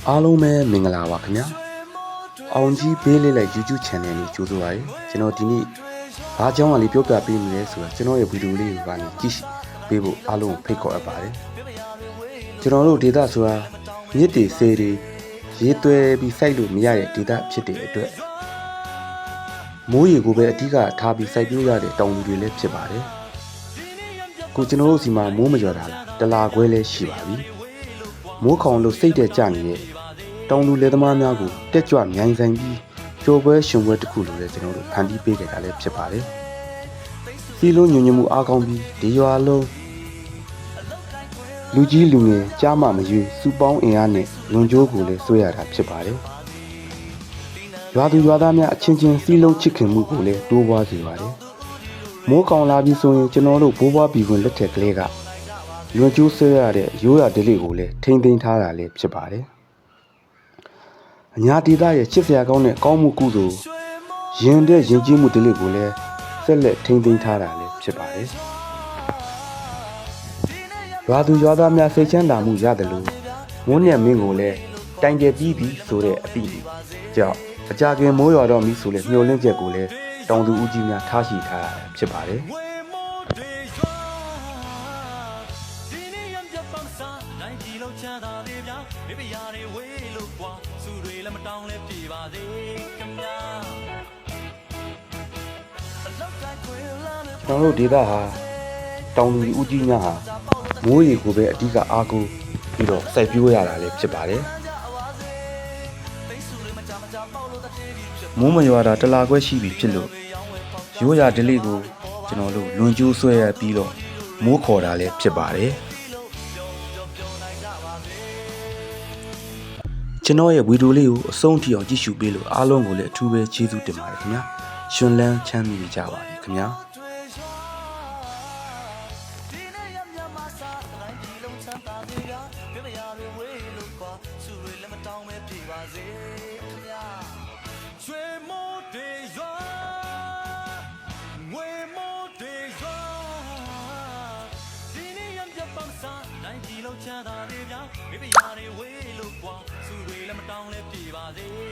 အားလုံးပဲမင်္ဂလာပါခင်ဗျာအောင်ကြီးဘေးလေးလိုက် YouTube channel လေးကြိုးဆိုပါရစေကျွန်တော်ဒီနေ့ဘာကြောင်းကလေးပြောပြပေးမလဲဆိုတော့ကျွန်တော်ရဲ့ဗီဒီယိုလေးကိုကနေကြည့်ပေးဖို့အားလုံးဖိတ်ခေါ်အပ်ပါတယ်ကျွန်တော်တို့ဒေတာဆိုတာမြစ်တွေဆေးတွေရေးသွဲပြီးစိုက်လို့မရတဲ့ဒေတာဖြစ်တဲ့အတွက်မိုးရေကိုပဲအဓိကထားပြီးစိုက်ပျိုးရတဲ့တောင်သူတွေလည်းဖြစ်ပါတယ်ကိုကျွန်တော်တို့စီမှာမိုးမကျော်တာလားတလာခွဲလည်းရှိပါပြီမိုးခေါင်လို့စိတ်တဲ့ကြနေတဲ့တောင်သူလယ်သမားများကိုတက်ကြွမြိုင်ဆိုင်ပြီးကြော်ပွဲရှင်ပွဲတစ်ခုလိုလည်းကျွန်တော်တို့ဖန်တီးပေးခဲ့တာလည်းဖြစ်ပါတယ်။စီလုံးညွညမှုအားကောင်းပြီးဒီရွာလုံးလူကြီးလူငယ်ကြားမှမရွေးစူပေါင်းအင်အားနဲ့လွန်ကျိုးကိုလည်းဆွဲရတာဖြစ်ပါတယ်။ရွာသူရွာသားများအချင်းချင်းစီလုံးချစ်ခင်မှုကိုလည်းတိုးပွားစေပါတယ်။မိုးကောင်လာပြီးဆိုရင်ကျွန်တော်တို့ဘိုးဘွားပြည်ဝင်လက်ထက်ကလေးကလွန်ကျိုးဆွဲရတဲ့ရိုးရာဓလေ့ကိုလည်းထိမ့်သိမ်းထားတာလည်းဖြစ်ပါတယ်။အညာဒေသရဲ့ချစ်စရာကောင်းတဲ့ကောင်းမှုကုသိုလ်ရင်တဲ့ယဉ်ကျေးမှုဓလေ့ကိုလည်းဆက်လက်ထိမ့်သိမ်းထားတာလည်းဖြစ်ပါတယ်။ရွာသူရွာသားများစိတ်ချမ်းသာမှုရတယ်လို့မိုးညံမင်းကိုလည်းတိုင်ကျပြီးပြီဆိုတဲ့အသည့်ကြောင့်အကြခင်မိုးရွာတော့ပြီဆိုတဲ့မျှော်လင့်ချက်ကိုလည်းတောင်သူဦးကြီးများထားရှိထားတာဖြစ်ပါတယ်။ကျွန်တော်တို့ဒေသဟာတောင်သူဦးကြီးများဟာမိုးရေကိုပဲအဓိကအားကိုးပြီးတော့စိုက်ပျိုးရတာလည်းဖြစ်ပါတယ်မိုးမရွာတာတလာခွဲရှိပြီဖြစ်လို့ရိုးရာဓလေ့ကိုကျွန်တော်တို့လွန်ကျိုးဆွဲရပြီးတော့မိုးခေါ်တာလည်းဖြစ်ပါတယ်ကျွန်တော်ရဲ့ဗီဒီယိုလေးကိုအဆုံးထိအောင်ကြည့်ရှုပေးလို့အားလုံးကိုလည်းအထူးပဲကျေးဇူးတင်ပါတယ်ခင်ဗျာရှင်လန်းချမ်းမြေကြပါစေခင်ဗျာရွှေမိုးတွေရွာငွေမိုးတွေရွာဒီနေ့ရံပြပန်းစားနိုင်ကြည့်လို့ချမ်းသာတွေဗျာမိဖုရားတွေဝေးလို့ကွာသူတွေလည်းမတောင်းလဲပြေပါစေ